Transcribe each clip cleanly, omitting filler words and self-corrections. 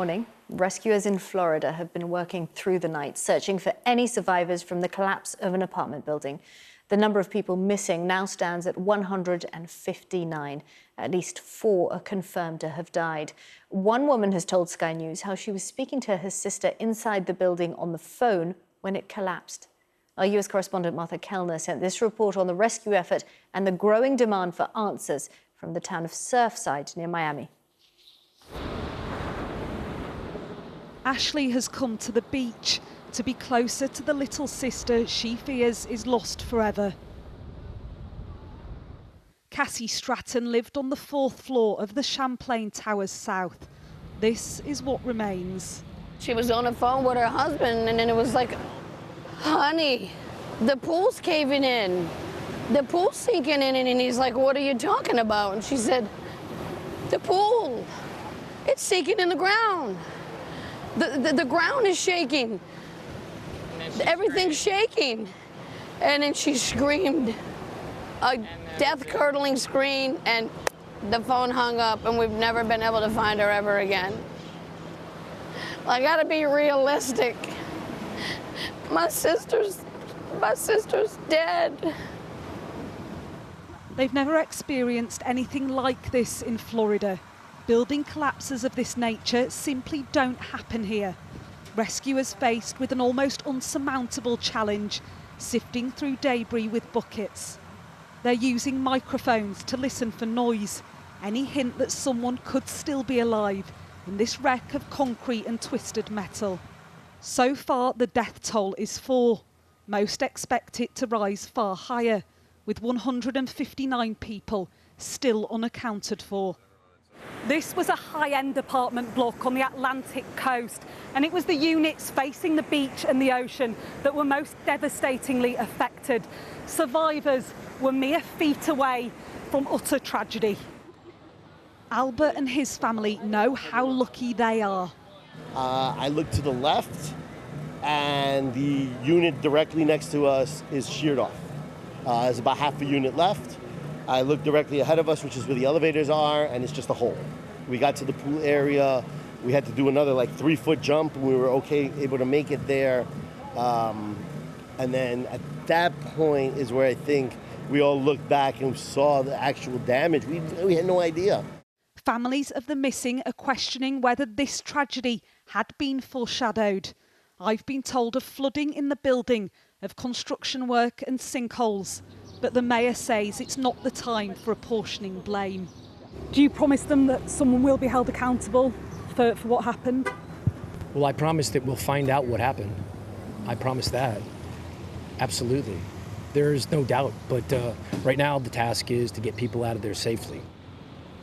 Morning. Rescuers in Florida have been working through the night, searching for any survivors from the collapse of an apartment building. The number of people missing now stands at 159. At least 4 are confirmed to have died. One woman has told Sky News how she was speaking to her sister inside the building on the phone when it collapsed. Our US correspondent Martha Kellner sent this report on the rescue effort and the growing demand for answers from the town of Surfside near Miami. Ashley has come to the beach to be closer to the little sister she fears is lost forever. Cassie Stratton lived on the 4th floor of the Champlain Towers South. This is what remains. She was on the phone with her husband and then it was like, honey, the pool's caving in. The pool's sinking in, and he's like, what are you talking about? And she said, the pool, it's sinking in the ground. The ground is shaking. Everything's shaking. And then she screamed a death-curdling scream, and the phone hung up, and we've never been able to find her ever again. I gotta be realistic. My sister's dead. They've never experienced anything like this in Florida. Building collapses of this nature simply don't happen here. Rescuers faced with an almost unsurmountable challenge, sifting through debris with buckets. They're using microphones to listen for noise, any hint that someone could still be alive in this wreck of concrete and twisted metal. So far, the death toll is 4. Most expect it to rise far higher, with 159 people still unaccounted for. This was a high-end apartment block on the Atlantic coast, and it was the units facing the beach and the ocean that were most devastatingly affected. Survivors were mere feet away from utter tragedy. Albert and his family know how lucky they are. I look to the left, and the unit directly next to us is sheared off. There's about half a unit left. I look directly ahead of us, which is where the elevators are, and it's just a hole. We got to the pool area. We had to do another 3-foot jump, and we were able to make it there. And then at that point is where I think we all looked back and saw the actual damage. We had no idea. Families of the missing are questioning whether this tragedy had been foreshadowed. I've been told of flooding in the building, of construction work and sinkholes. But the mayor says it's not the time for apportioning blame. Do you promise them that someone will be held accountable for what happened? Well, I promise that we'll find out what happened. I promise that. Absolutely. There's no doubt. But right now the task is to get people out of there safely.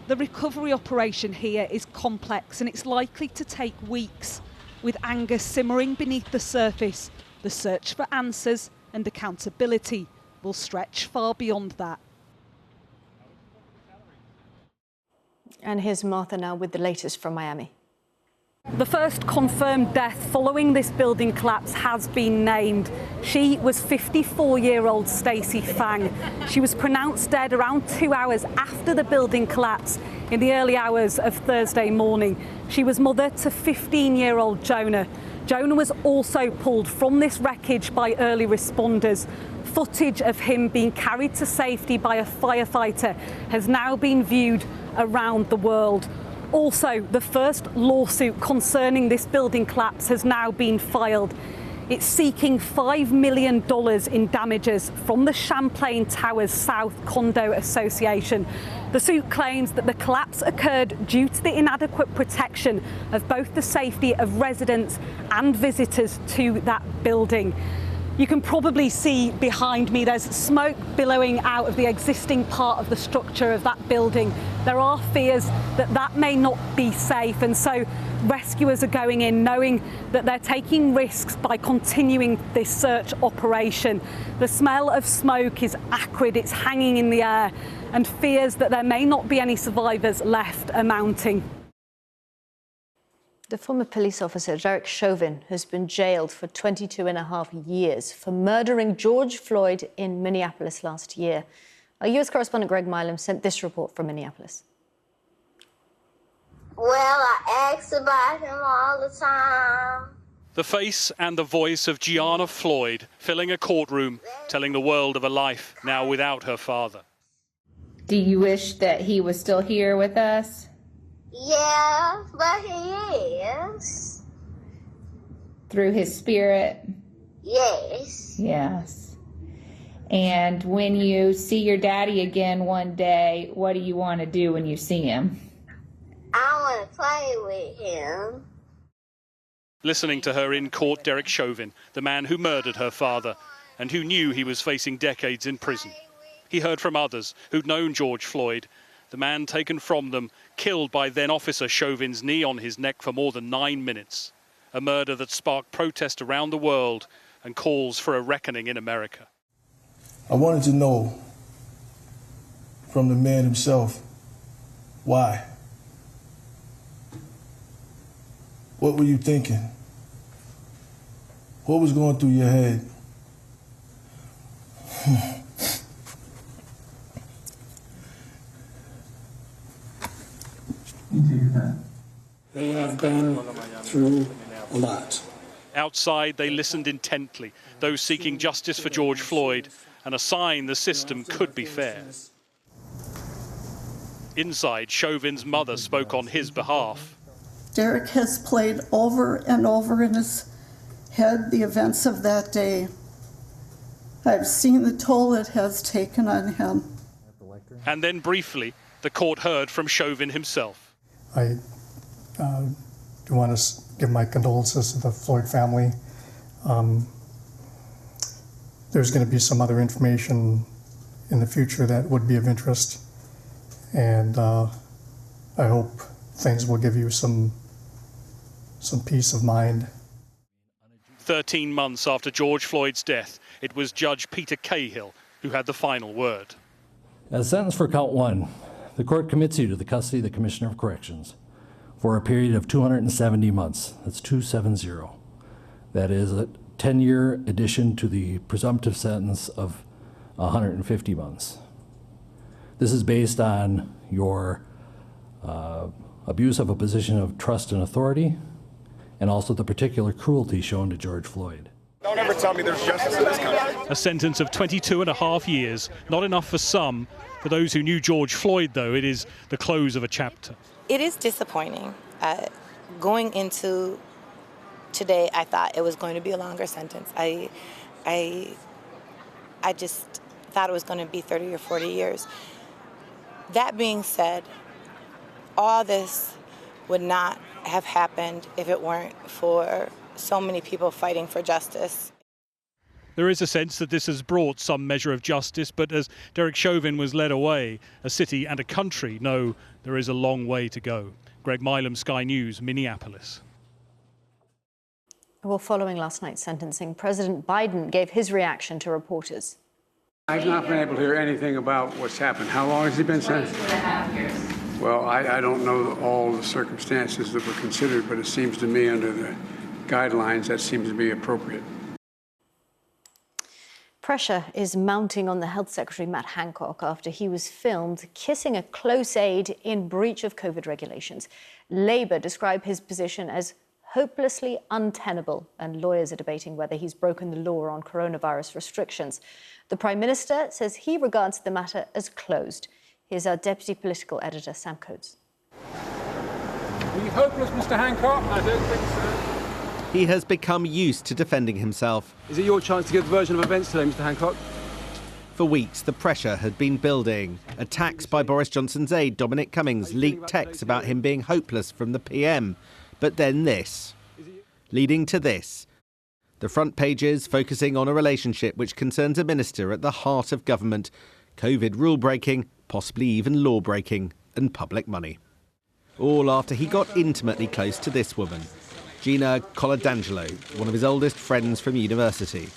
The recovery operation here is complex and it's likely to take weeks. With anger simmering beneath the surface, the search for answers and accountability will stretch far beyond that. And here's Martha now with the latest from Miami. The first confirmed death following this building collapse has been named. She was 54-year-old Stacey Fang. She was pronounced dead around 2 hours after the building collapse in the early hours of Thursday morning. She was mother to 15-year-old Jonah. Jonah was also pulled from this wreckage by early responders. Footage of him being carried to safety by a firefighter has now been viewed around the world. Also, the first lawsuit concerning this building collapse has now been filed. It's seeking $5 million in damages from the Champlain Towers South Condo Association. The suit claims that the collapse occurred due to the inadequate protection of both the safety of residents and visitors to that building. You can probably see behind me there's smoke billowing out of the existing part of the structure of that building. There are fears that that may not be safe, and so rescuers are going in knowing that they're taking risks by continuing this search operation. The smell of smoke is acrid, it's hanging in the air, and fears that there may not be any survivors left are mounting. The former police officer Derek Chauvin has been jailed for 22.5 years for murdering George Floyd in Minneapolis last year. Our US correspondent Greg Milam sent this report from Minneapolis. Well, I ask about him all the time. The face and the voice of Gianna Floyd filling a courtroom, telling the world of a life now without her father. Do you wish that he was still here with us? Yeah, but he is. Through his spirit? Yes. Yes. And when you see your daddy again one day, what do you want to do when you see him? I want to play with him. Listening to her in court, Derek Chauvin, the man who murdered her father and who knew he was facing decades in prison. He heard from others who'd known George Floyd, the man taken from them, killed by then-officer Chauvin's knee on his neck for more than 9 minutes. A murder that sparked protest around the world and calls for a reckoning in America. I wanted to know from the man himself, why? What were you thinking? What was going through your head? They have gone through a lot. Outside, they listened intently, those seeking justice for George Floyd, and a sign the system could be fair. Inside, Chauvin's mother spoke on his behalf. Derek has played over and over in his head the events of that day. I've seen the toll it has taken on him. And then briefly, the court heard from Chauvin himself. I do want to give my condolences to the Floyd family. There's going to be some other information in the future that would be of interest, and I hope things will give you some peace of mind. 13 months after George Floyd's death, it was Judge Peter Cahill who had the final word. As sentenced for count 1, the court commits you to the custody of the Commissioner of Corrections for a period of 270 months. That's 270. That is a 10-year addition to the presumptive sentence of 150 months. This is based on your abuse of a position of trust and authority, and also the particular cruelty shown to George Floyd. Don't ever tell me there's justice in this country. A sentence of 22.5 years, not enough for some. For those who knew George Floyd, though, it is the close of a chapter. It is disappointing. Going into today, I thought it was going to be a longer sentence. I just thought it was going to be 30 or 40 years. That being said, all this would not have happened if it weren't for so many people fighting for justice. There is a sense that this has brought some measure of justice, but as Derek Chauvin was led away, a city and a country know there is a long way to go. Greg Milam, Sky News, Minneapolis. Well, following last night's sentencing, President Biden gave his reaction to reporters. I've not been able to hear anything about what's happened. How long has he been sentenced? 2.5 years. Well, I don't know all the circumstances that were considered, but it seems to me under the guidelines that seems to be appropriate. Pressure is mounting on the Health Secretary Matt Hancock after he was filmed kissing a close aide in breach of COVID regulations. Labour described his position as hopelessly untenable, and lawyers are debating whether he's broken the law on coronavirus restrictions. The Prime Minister says he regards the matter as closed. Here's our Deputy Political Editor, Sam Coates. Are you hopeless, Mr. Hancock? I don't think so. He has become used to defending himself. Is it your chance to give a version of events today, Mr. Hancock? For weeks, the pressure had been building. Attacks by Boris Johnson's aide, Dominic Cummings, leaked texts about him being hopeless from the PM. But then this, leading to this. The front pages focusing on a relationship which concerns a minister at the heart of government. COVID rule-breaking, possibly even law-breaking, and public money. All after he got intimately close to this woman, Gina Coladangelo, one of his oldest friends from university.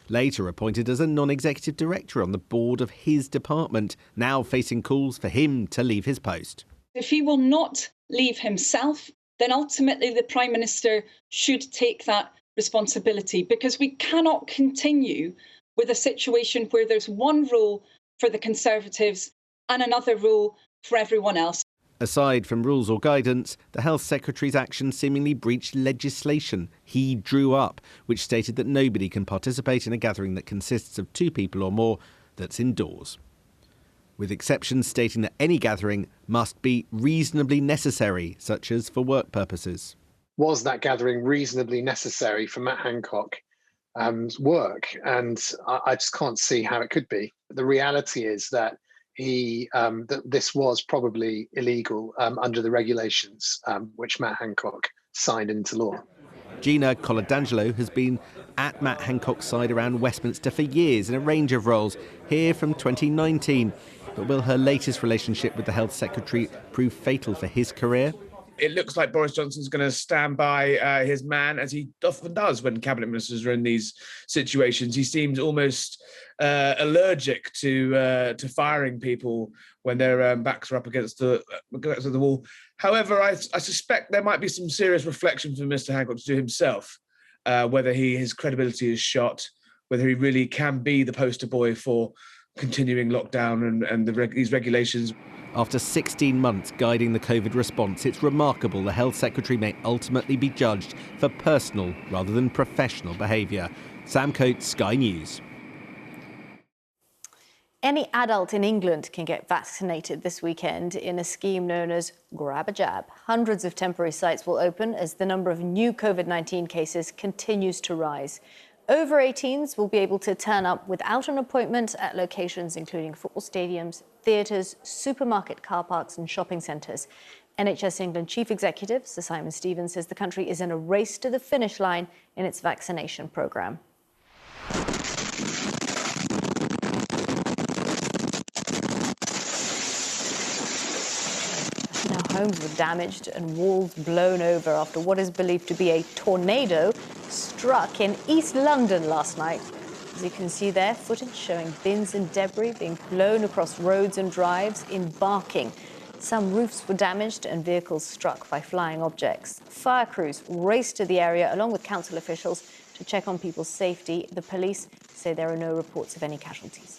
Later appointed as a non-executive director on the board of his department, now facing calls for him to leave his post. If he will not leave himself, then ultimately the Prime Minister should take that responsibility, because we cannot continue with a situation where there's one rule for the Conservatives and another rule for everyone else. Aside from rules or guidance, the Health Secretary's actions seemingly breached legislation he drew up, which stated that nobody can participate in a gathering that consists of 2 people or more that's indoors, with exceptions stating that any gathering must be reasonably necessary, such as for work purposes. Was that gathering reasonably necessary for Matt Hancock's work? And I just can't see how it could be. The reality is that that this was probably illegal under the regulations which Matt Hancock signed into law. Gina Coladangelo has been at Matt Hancock's side around Westminster for years in a range of roles, here from 2019. But will her latest relationship with the Health Secretary prove fatal for his career? It looks like Boris Johnson's going to stand by his man, as he often does when cabinet ministers are in these situations. He seems almost allergic to firing people when their backs are up against the wall. However, I suspect there might be some serious reflection for Mr. Hancock to do himself, whether his credibility is shot, whether he really can be the poster boy for continuing lockdown and these regulations. After 16 months guiding the COVID response, it's remarkable the Health Secretary may ultimately be judged for personal rather than professional behaviour. Sam Coates, Sky News. Any adult in England can get vaccinated this weekend in a scheme known as Grab a Jab. Hundreds of temporary sites will open as the number of new COVID-19 cases continues to rise. Over 18s will be able to turn up without an appointment at locations including football stadiums, theatres, supermarket car parks and shopping centres. NHS England Chief Executive Sir Simon Stevens says the country is in a race to the finish line in its vaccination programme. Homes were damaged and walls blown over after what is believed to be a tornado struck in East London last night. As you can see there, footage showing bins and debris being blown across roads and drives, embarking. Some roofs were damaged and vehicles struck by flying objects. Fire crews raced to the area along with council officials to check on people's safety. The police say there are no reports of any casualties.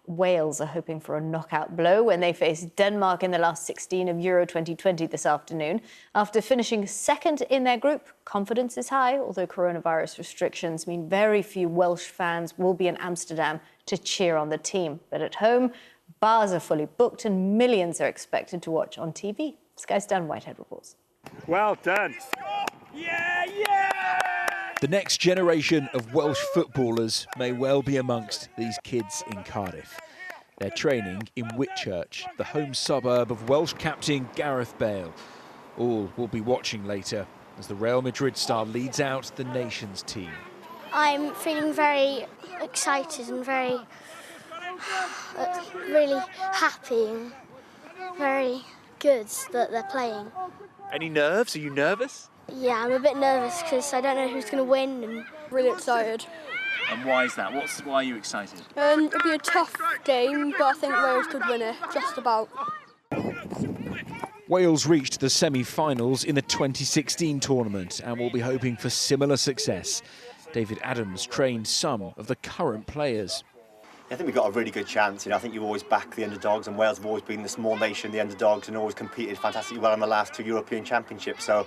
Wales are hoping for a knockout blow when they face Denmark in the last 16 of Euro 2020 this afternoon. After finishing second in their group, confidence is high, although coronavirus restrictions mean very few Welsh fans will be in Amsterdam to cheer on the team. But at home, bars are fully booked and millions are expected to watch on TV. Sky's Dan Whitehead reports. Well done. Yeah, yeah! The next generation of Welsh footballers may well be amongst these kids in Cardiff. They're training in Whitchurch, the home suburb of Welsh captain Gareth Bale. All will be watching later as the Real Madrid star leads out the nation's team. I'm feeling very excited and really happy and very good that they're playing. Any nerves? Are you nervous? Yeah, I'm a bit nervous because I don't know who's going to win and really excited. And why is that? Why are you excited? It'll be a tough game, but I think Wales could win it, just about. Wales reached the semi-finals in the 2016 tournament and will be hoping for similar success. David Adams trained some of the current players. I think we've got a really good chance. I think you always back the underdogs, and Wales have always been the small nation, the underdogs, and always competed fantastically well in the last 2 European Championships. So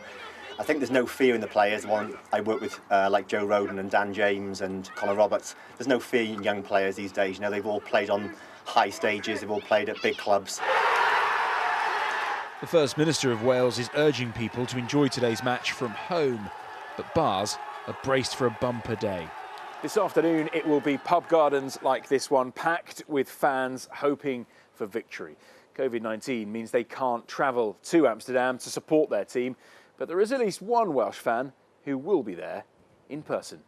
I think there's no fear in the players. The one I work with, like Joe Roden and Dan James and Conor Roberts, there's no fear in young players these days. They've all played on high stages, they've all played at big clubs. The First Minister of Wales is urging people to enjoy today's match from home, but bars are braced for a bumper day. This afternoon it will be pub gardens like this one, packed with fans hoping for victory. COVID-19 means they can't travel to Amsterdam to support their team, but there is at least one Welsh fan who will be there in person.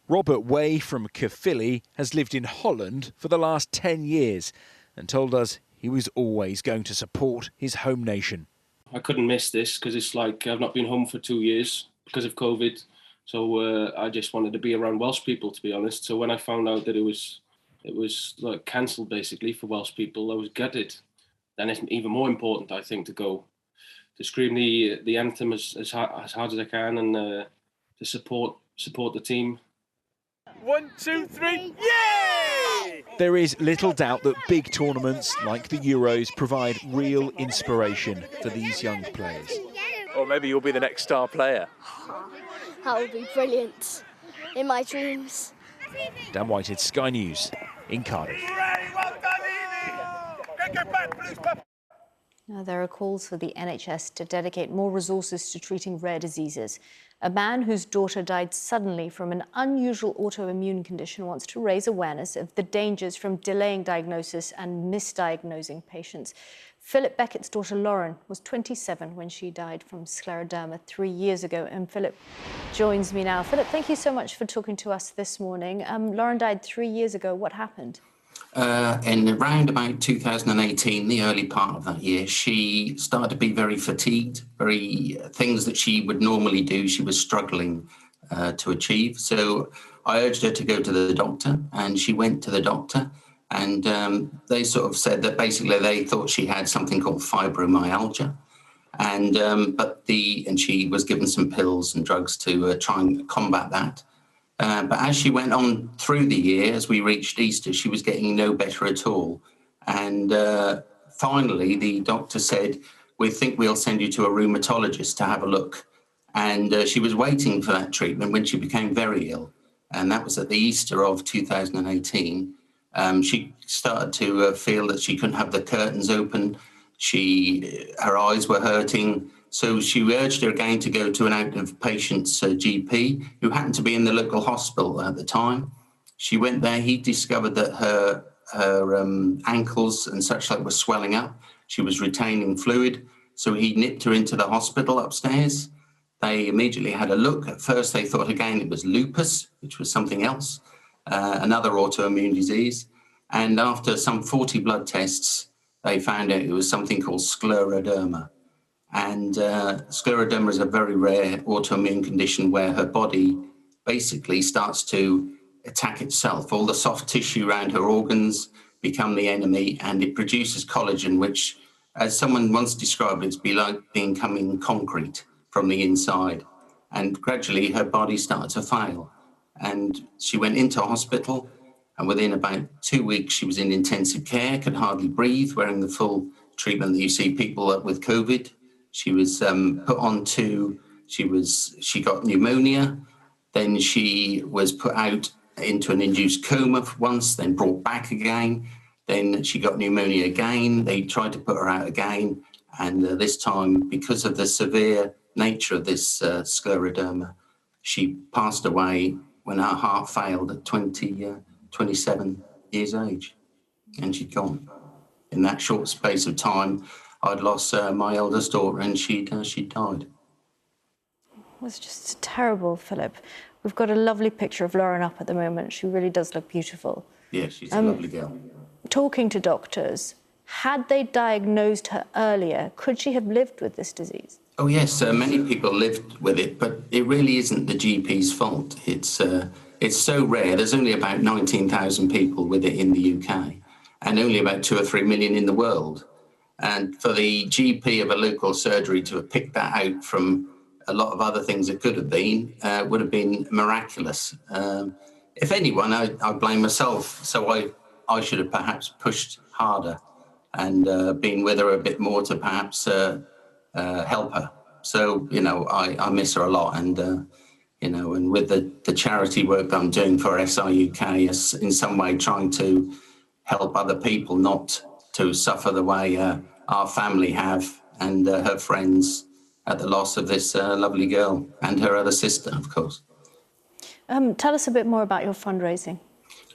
Robert Way from Caerphilly has lived in Holland for the last 10 years and told us he was always going to support his home nation. I couldn't miss this because it's like I've not been home for 2 years because of COVID. So I just wanted to be around Welsh people, to be honest. So when I found out that it was like cancelled basically for Welsh people, I was gutted. Then it's even more important, I think, to go to scream the anthem as hard as I can and to support the team. 1, 2, 3, yay! There is little doubt that big tournaments like the Euros provide real inspiration for these young players. Or maybe you'll be the next star player. That would be brilliant. In my dreams. Dan Whitehead, Sky News in Cardiff. Now, there are calls for the NHS to dedicate more resources to treating rare diseases. A man whose daughter died suddenly from an unusual autoimmune condition wants to raise awareness of the dangers from delaying diagnosis and misdiagnosing patients. Philip Beckett's daughter Lauren was 27 when she died from scleroderma 3 years ago. And Philip joins me now. Philip, thank you so much for talking to us this morning. Lauren died 3 years ago. What happened? In around about 2018, the early part of that year, she started to be very fatigued, things that she would normally do, she was struggling to achieve. So I urged her to go to the doctor, and she went to the doctor, and they sort of said that basically they thought she had something called fibromyalgia. And she was given some pills and drugs to try and combat that. But as she went on through the year, as we reached Easter, she was getting no better at all. And finally, the doctor said, "We think we'll send you to a rheumatologist to have a look." And she was waiting for that treatment when she became very ill. And that was at the Easter of 2018. She started to feel that she couldn't have the curtains open. Her eyes were hurting. So she urged her again to go to an out-of-patient's GP, who happened to be in the local hospital at the time. She went there. He discovered that her ankles and such like were swelling up. She was retaining fluid. So he nipped her into the hospital upstairs. They immediately had a look. At first, they thought again it was lupus, which was something else, another autoimmune disease. And after some 40 blood tests, they found out it was something called scleroderma. And scleroderma is a very rare autoimmune condition where her body basically starts to attack itself. All the soft tissue around her organs become the enemy, and it produces collagen, which, as someone once described it, it's like becoming concrete from the inside. And gradually her body started to fail. And she went into hospital, and within about 2 weeks she was in intensive care, could hardly breathe, wearing the full treatment that you see people with COVID. She was put onto, she got pneumonia, then she was put out into an induced coma once, then brought back again, then she got pneumonia again, they tried to put her out again, and this time, because of the severe nature of this scleroderma, she passed away when her heart failed at 27 years age, and she'd gone. In that short space of time, I'd lost my eldest daughter, and she died. It was just terrible, Philip. We've got a lovely picture of Lauren up at the moment. She really does look beautiful. Yeah, she's a lovely girl. Talking to doctors, had they diagnosed her earlier, could she have lived with this disease? Oh yes, many people lived with it, but it really isn't the GP's fault. It's so rare. There's only about 19,000 people with it in the UK, and only about 2 or 3 million in the world. And for the GP of a local surgery to have picked that out from a lot of other things it could have been would have been miraculous. If anyone, I blame myself. So I should have perhaps pushed harder and been with her a bit more to perhaps help her. So, I miss her a lot. And, and with the charity work that I'm doing for SIUK, in some way trying to help other people not to suffer the way our family have, and her friends at the loss of this lovely girl, and her other sister, of course. Tell us a bit more about your fundraising.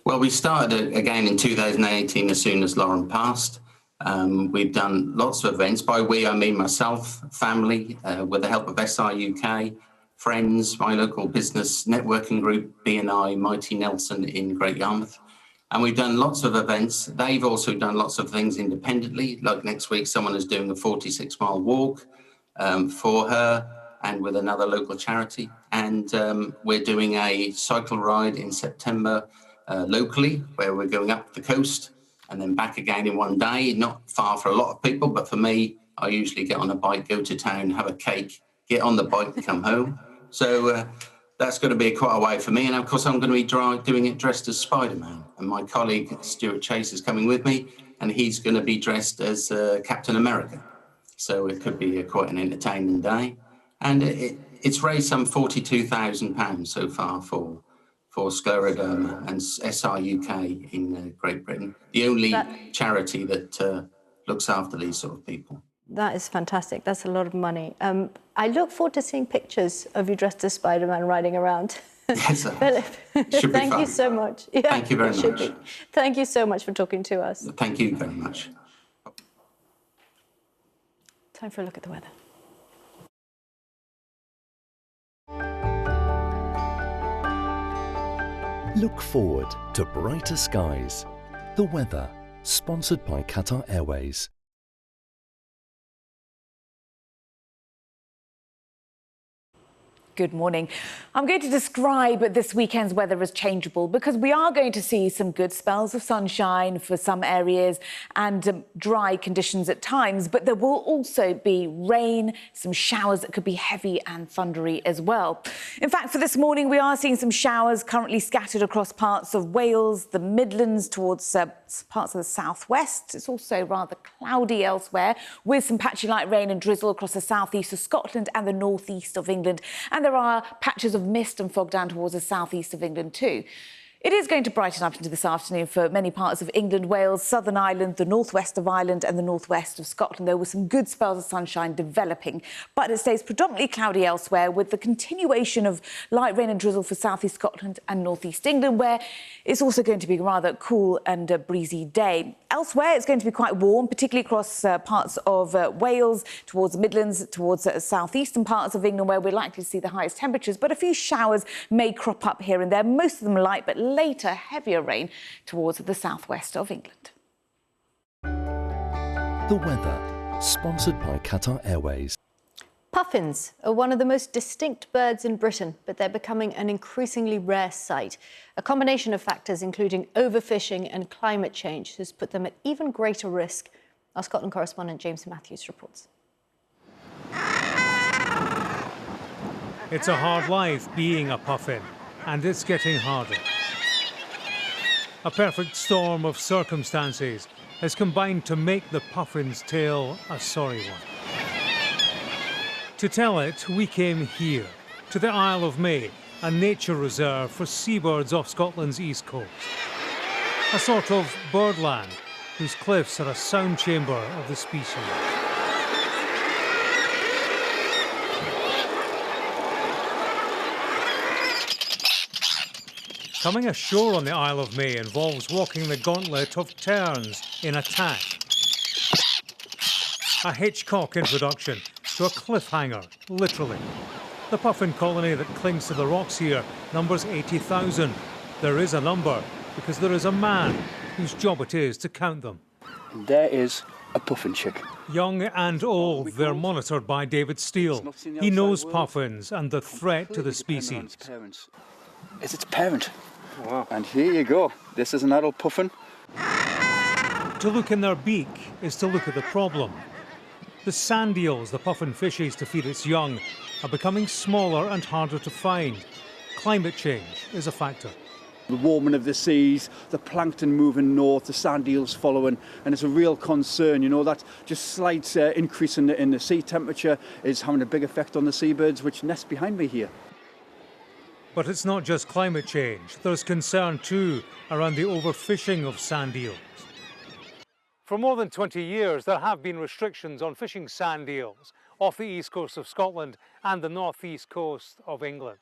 Well, we started again in 2018 as soon as Lauren passed. We've done lots of events. By we, I mean myself, family, with the help of SIUK, friends, my local business networking group, BNI, Mighty Nelson in Great Yarmouth. And we've done lots of events. They've also done lots of things independently. Like next week, someone is doing a 46-mile walk for her and with another local charity. And we're doing a cycle ride in September locally, where we're going up the coast and then back again in one day. Not far for a lot of people, but for me, I usually get on a bike, go to town, have a cake, get on the bike, come home. So that's going to be quite a way for me. And of course, I'm going to be doing it dressed as Spider-Man. And my colleague, Stuart Chase, is coming with me, and he's going to be dressed as Captain America. So it could be quite an entertaining day. And it's raised some £42,000 so far for scleroderma and SRUK in Great Britain, the only charity that looks after these sort of people. That is fantastic. That's a lot of money. I look forward to seeing pictures of you dressed as Spider-Man riding around. Yes, Philip, thank you so much. Yeah, thank you very much. Thank you so much for talking to us. Thank you very much. Time for a look at the weather. Look forward to brighter skies. The weather, sponsored by Qatar Airways. Good morning. I'm going to describe this weekend's weather as changeable because we are going to see some good spells of sunshine for some areas and dry conditions at times, but there will also be rain, some showers that could be heavy and thundery as well. In fact, for this morning, we are seeing some showers currently scattered across parts of Wales, the Midlands, towards parts of the southwest. It's also rather cloudy elsewhere, with some patchy light rain and drizzle across the southeast of Scotland and the northeast of England. And there are patches of mist and fog down towards the southeast of England too. It is going to brighten up into this afternoon for many parts of England, Wales, Southern Ireland, the northwest of Ireland and the northwest of Scotland. There were some good spells of sunshine developing, but it stays predominantly cloudy elsewhere, with the continuation of light rain and drizzle for southeast Scotland and northeast England, where it's also going to be a rather cool and breezy day. Elsewhere, it's going to be quite warm, particularly across parts of Wales, towards the Midlands, towards southeastern parts of England, where we're likely to see the highest temperatures. But a few showers may crop up here and there, most of them light, but later heavier rain towards the southwest of England. The weather, sponsored by Qatar Airways. Puffins are one of the most distinct birds in Britain, but they're becoming an increasingly rare sight. A combination of factors, including overfishing and climate change, has put them at even greater risk. Our Scotland correspondent James Matthews reports. It's a hard life being a puffin, and it's getting harder. A perfect storm of circumstances has combined to make the puffin's tale a sorry one. To tell it, we came here, to the Isle of May, a nature reserve for seabirds off Scotland's east coast. A sort of birdland whose cliffs are a sound chamber of the species. Coming ashore on the Isle of May involves walking the gauntlet of terns in attack. A Hitchcock introduction to a cliffhanger, literally. The puffin colony that clings to the rocks here numbers 80,000. There is a number because there is a man whose job it is to count them. There is a puffin chick. Young and old, they're monitored by David Steele. He knows puffins and the threat to the species. It's its parent. Wow. And here you go. This is an adult puffin. To look in their beak is to look at the problem. The sand eels the puffin fishes to feed its young are becoming smaller and harder to find. Climate change is a factor. The warming of the seas, the plankton moving north, the sand eels following, and it's a real concern, you know, that just slight increase in the sea temperature is having a big effect on the seabirds which nest behind me here. But it's not just climate change. There's concern too around the overfishing of sand eels. For more than 20 years, there have been restrictions on fishing sand eels off the east coast of Scotland and the northeast coast of England.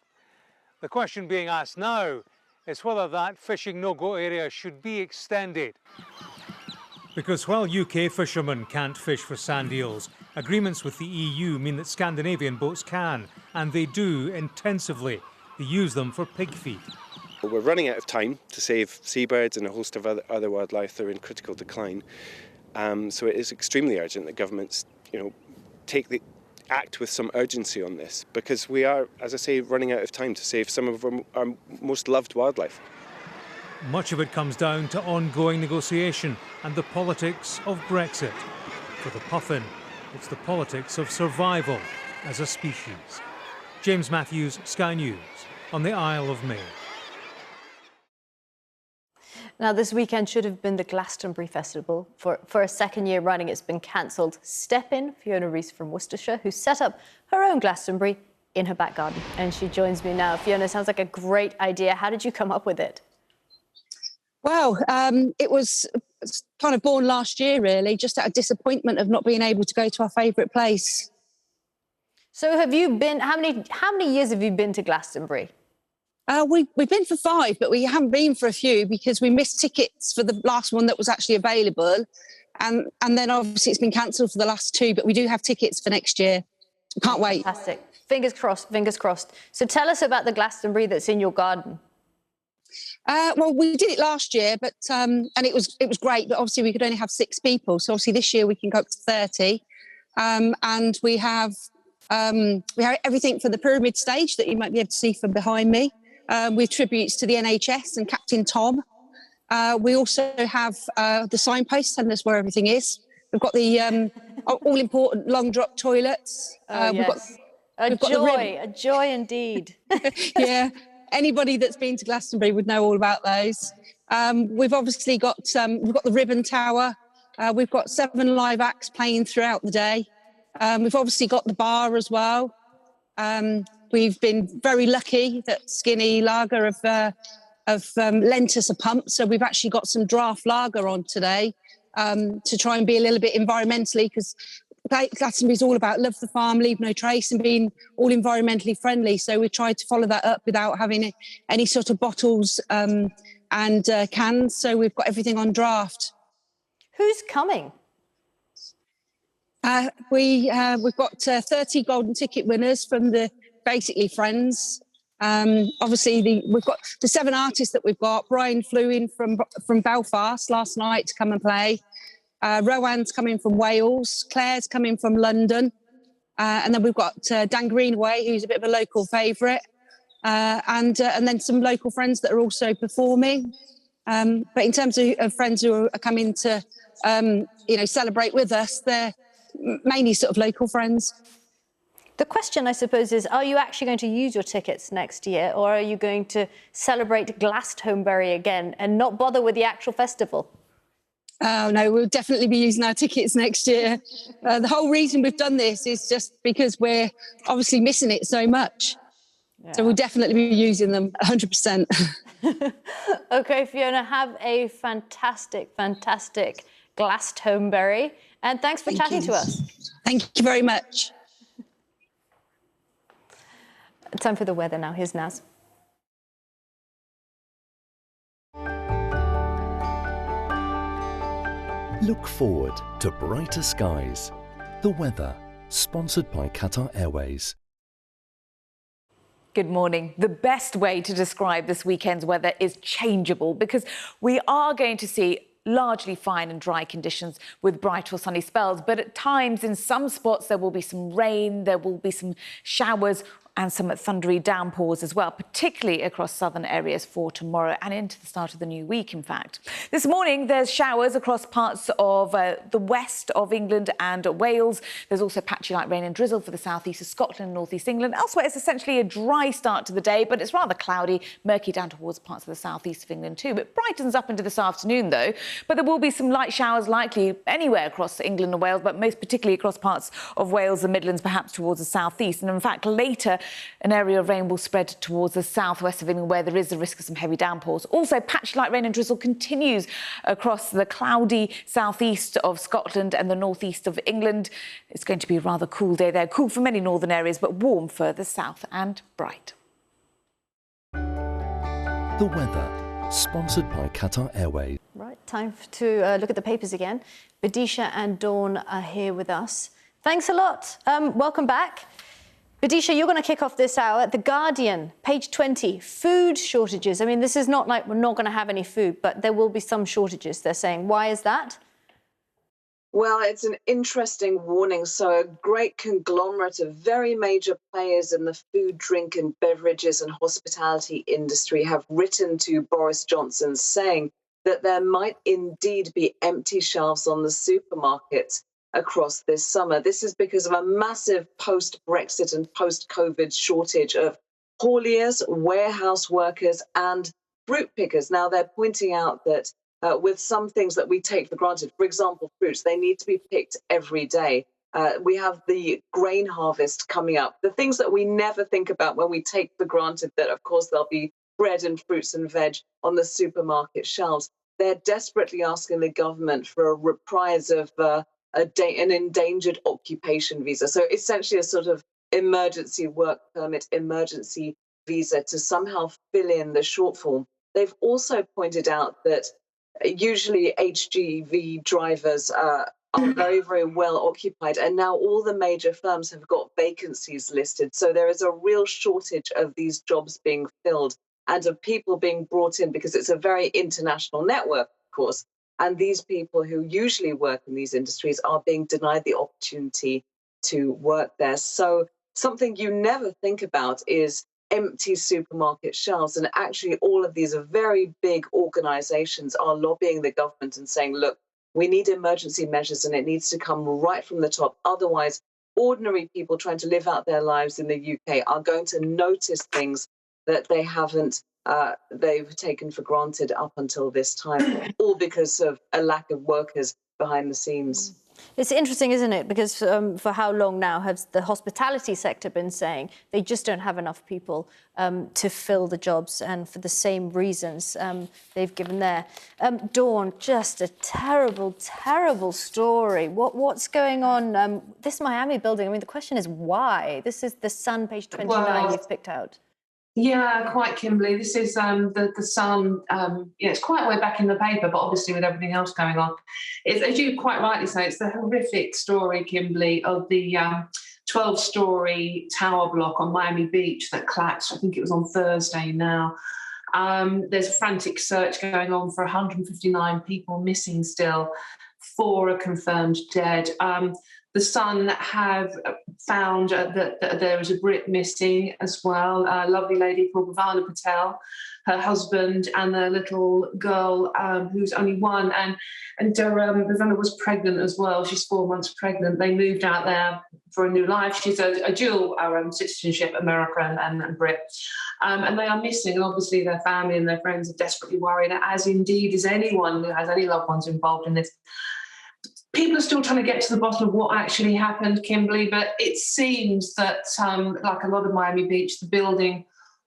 The question being asked now is whether that fishing no-go area should be extended. Because while UK fishermen can't fish for sand eels, agreements with the EU mean that Scandinavian boats can, and they do intensively. They use them for pig feed. We're running out of time to save seabirds and a host of other wildlife that are in critical decline. So it is extremely urgent that governments, act with some urgency on this, because we are, as I say, running out of time to save some of our most loved wildlife. Much of it comes down to ongoing negotiation and the politics of Brexit. For the puffin, it's the politics of survival as a species. James Matthews, Sky News. on the Isle of May. Now, this weekend should have been the Glastonbury Festival. For a second year running, it's been cancelled. Step in Fiona Rees from Worcestershire, who set up her own Glastonbury in her back garden. And she joins me now. Fiona, sounds like a great idea. How did you come up with it? Well, it was kind of born last year, really, just out of disappointment of not being able to go to our favourite place. So have you been, how many years have you been to Glastonbury? We've been for 5, but we haven't been for a few because we missed tickets for the last one that was actually available. And then obviously it's been cancelled for the last 2, but we do have tickets for next year. Can't wait. Fantastic. Fingers crossed, fingers crossed. So tell us about the Glastonbury that's in your garden. Well, we did it last year, but and it was great, but obviously we could only have 6 people. So obviously this year we can go up to 30. And we have everything for the pyramid stage that you might be able to see from behind me, with tributes to the NHS and Captain Tom. We also have the signpost telling us where everything is. We've got the all-important long drop toilets. Yes. A joy indeed. Yeah, anybody that's been to Glastonbury would know all about those. We've obviously got we've got the ribbon tower. We've got 7 live acts playing throughout the day. We've obviously got the bar as well. We've been very lucky that Skinny Lager have lent us a pump, so we've actually got some draft lager on today to try and be a little bit environmentally, because Glastonbury is all about love the farm, leave no trace, and being all environmentally friendly. So we tried to follow that up without having any sort of bottles and cans. So we've got everything on draft. Who's coming? We've got 30 golden ticket winners from the basically friends. Obviously, we've got the 7 artists that we've got. Brian flew in from Belfast last night to come and play. Rowan's coming from Wales. Claire's coming from London. And then we've got Dan Greenaway, who's a bit of a local favourite. And then some local friends that are also performing. But in terms of friends who are coming to, celebrate with us, they're mainly sort of local friends. The question, I suppose, is, are you actually going to use your tickets next year, or are you going to celebrate Glastonbury again and not bother with the actual festival? Oh, no, we'll definitely be using our tickets next year. The whole reason we've done this is just because we're obviously missing it so much. Yeah. So we'll definitely be using them 100%. OK, Fiona, have a fantastic, fantastic Glastonbury. And thanks for chatting to us. Thank you very much. Time for the weather now. Here's Naz. Look forward to brighter skies. The weather, sponsored by Qatar Airways. Good morning. The best way to describe this weekend's weather is changeable, because we are going to see largely fine and dry conditions with bright or sunny spells. But at times, in some spots, there will be some rain, there will be some showers and some thundery downpours as well, particularly across southern areas for tomorrow and into the start of the new week, in fact. This morning, there's showers across parts of the west of England and Wales. There's also patchy light rain and drizzle for the southeast of Scotland and northeast England. Elsewhere, it's essentially a dry start to the day, but it's rather cloudy, murky down towards parts of the southeast of England too. It brightens up into this afternoon, though. But there will be some light showers likely anywhere across England and Wales, but most particularly across parts of Wales, the Midlands, perhaps towards the southeast. And in fact, later, an area of rain will spread towards the southwest of England, where there is a risk of some heavy downpours. Also, patchy light rain and drizzle continues across the cloudy southeast of Scotland and the northeast of England. It's going to be a rather cool day there. Cool for many northern areas, but warm further south and bright. The weather, sponsored by Qatar Airways. Right, time to look at the papers again. Badisha and Dawn are here with us. Thanks a lot. Welcome back. Badisha, you're going to kick off this hour. The Guardian, page 20, food shortages. I mean, this is not like we're not going to have any food, but there will be some shortages, they're saying. Why is that? Well, it's an interesting warning. So a great conglomerate of very major players in the food, drink and beverages and hospitality industry have written to Boris Johnson saying that there might indeed be empty shelves on the supermarkets across this summer. This is because of a massive post-Brexit and post-COVID shortage of hauliers, warehouse workers, and fruit pickers. Now, they're pointing out that with some things that we take for granted, for example, fruits, they need to be picked every day. We have the grain harvest coming up, the things that we never think about when we take for granted that, of course, there'll be bread and fruits and veg on the supermarket shelves. They're desperately asking the government for a reprise of an endangered occupation visa. So essentially a sort of emergency work permit, emergency visa to somehow fill in the shortfall. They've also pointed out that usually HGV drivers are very, very well occupied, and now all the major firms have got vacancies listed. So there is a real shortage of these jobs being filled and of people being brought in, because it's a very international network, of course. And these people who usually work in these industries are being denied the opportunity to work there. So something you never think about is empty supermarket shelves. And actually, all of these very big organizations are lobbying the government and saying, look, we need emergency measures and it needs to come right from the top. Otherwise, ordinary people trying to live out their lives in the UK are going to notice things that they haven't, they've taken for granted up until this time, all because of a lack of workers behind the scenes. It's interesting, isn't it? Because for how long now has the hospitality sector been saying they just don't have enough people to fill the jobs, and for the same reasons they've given there. Dawn, just a terrible, terrible story. What's going on? This Miami building, I mean, the question is why? This is the Sun, page 29 you've picked out. Yeah, quite, Kimberly. This is the Sun. It's quite way back in the paper, but obviously with everything else going on. It's, as you quite rightly say, it's the horrific story, Kimberly, of the 12-storey tower block on Miami Beach that collapsed. I think it was on Thursday now. There's a frantic search going on for 159 people missing still. 4 are confirmed dead. The Sun have found that there is a Brit missing as well, a lovely lady called Bhavana Patel, her husband, and their little girl who's only 1. And Bhavana was pregnant as well. She's 4 months pregnant. They moved out there for a new life. She's a dual citizenship, American and Brit. And they are missing. And obviously their family and their friends are desperately worried, as indeed is anyone who has any loved ones involved in this. People are still trying to get to the bottom of what actually happened, Kimberly, but it seems that, like a lot of Miami Beach, the building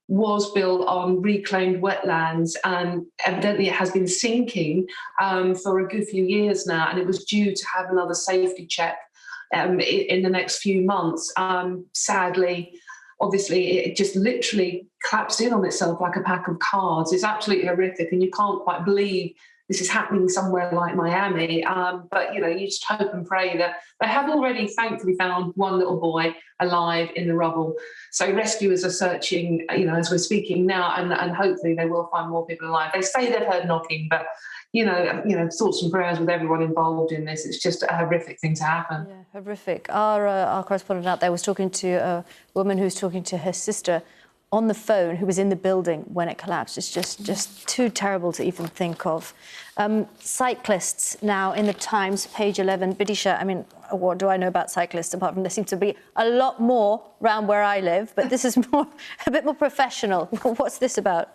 was built on reclaimed wetlands, and evidently it has been sinking for a good few years now, and it was due to have another safety check in the next few months. Sadly, obviously, it just literally collapsed in on itself like a pack of cards. It's absolutely horrific, and you can't quite believe this is happening somewhere like Miami. But, you just hope and pray that they have already, thankfully, found one little boy alive in the rubble. So rescuers are searching, as we're speaking now, and hopefully they will find more people alive. They say they've heard knocking, but, thoughts and prayers with everyone involved in this. It's just a horrific thing to happen. Yeah, horrific. Our correspondent out there was talking to a woman who was talking to her sister on the phone, who was in the building when it collapsed. It's just too terrible to even think of. Cyclists now in the Times, page 11. Bidisha, I mean, what do I know about cyclists apart from there seems to be a lot more around where I live, but this is a bit more professional. What's this about?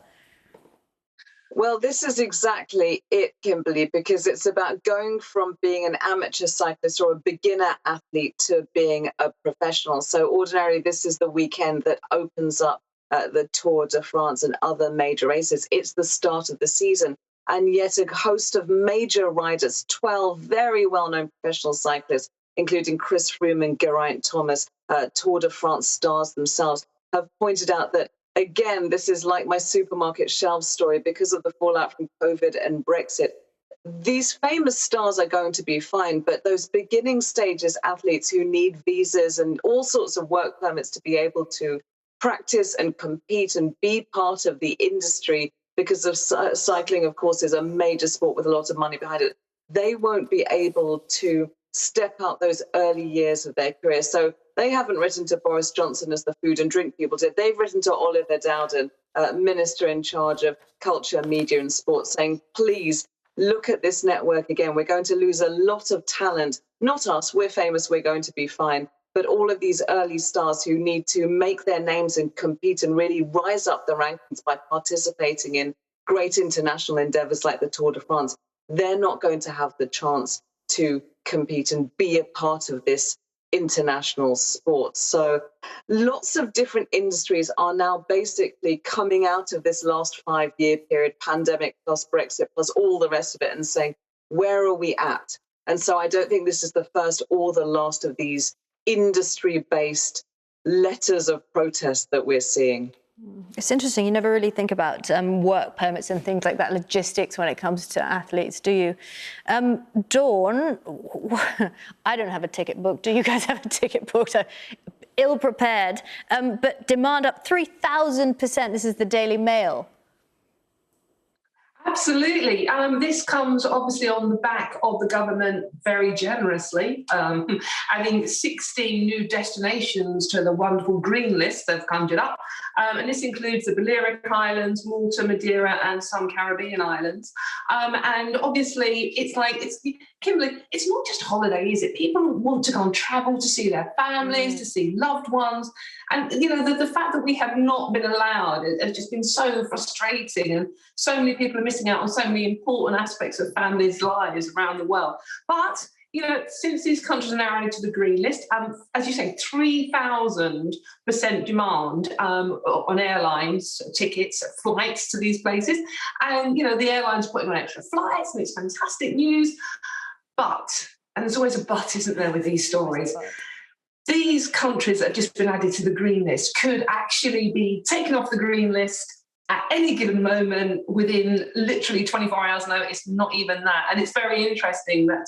Well, this is exactly it, Kimberly, because it's about going from being an amateur cyclist or a beginner athlete to being a professional. So ordinarily, this is the weekend that opens up the Tour de France and other major races. It's the start of the season. And yet a host of major riders, 12 very well-known professional cyclists, including Chris Froome and Geraint Thomas, Tour de France stars themselves, have pointed out that, again, this is like my supermarket shelf story because of the fallout from COVID and Brexit. These famous stars are going to be fine, but those beginning stages athletes who need visas and all sorts of work permits to be able to practice and compete and be part of the industry, because of cycling, of course, is a major sport with a lot of money behind it. They won't be able to step out those early years of their career. So they haven't written to Boris Johnson as the food and drink people did. They've written to Oliver Dowden, Minister in charge of culture, media and sport, saying, please look at this network again. We're going to lose a lot of talent. Not us, we're famous, we're going to be fine. but all of these early stars who need to make their names and compete and really rise up the rankings by participating in great international endeavours like the Tour de France, they're not going to have the chance to compete and be a part of this international sport. So lots of different industries are now basically coming out of this last 5-year period, pandemic plus Brexit plus all the rest of it, and saying, where are we at? And so I don't think this is the first or the last of these industry-based letters of protest that we're seeing. It's interesting. You never really think about work permits and things like that, logistics when it comes to athletes, do you? Dawn, I don't have a ticket booked. Do you guys have a ticket booked? Ill-prepared, but demand up 3,000%. This is the Daily Mail. Absolutely. This comes obviously on the back of the government very generously adding 16 new destinations to the wonderful green list they've conjured up. And this includes the Balearic Islands, Malta, Madeira, and some Caribbean islands. And obviously, Kimberly, it's not just holiday, is it? People want to go and travel to see their families, to see loved ones. And, you know, the fact that we have not been allowed has just been so frustrating. And so many people are missing out on so many important aspects of families' lives around the world. But, you know, since these countries are now added to the green list, as you say, 3,000% demand on airlines, tickets, flights to these places. And, you know, the airlines putting on extra flights, and it's fantastic news. But, and there's always a but, isn't there, with these stories, these countries that have just been added to the green list could actually be taken off the green list at any given moment within literally 24 hours notice, not even that. And it's very interesting that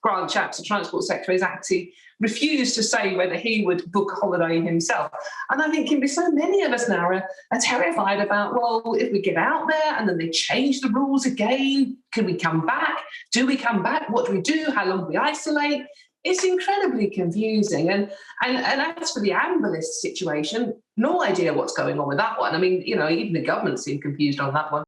Grant Shapps, the Transport Secretary, has actually refused to say whether he would book a holiday himself. And I think so many of us now are terrified about, well, if we get out there and then they change the rules again, can we come back? Do we come back? What do we do? How long do we isolate? It's incredibly confusing. And as for the amber list situation, no idea what's going on with that one. I mean, you know, even the government seemed confused on that one.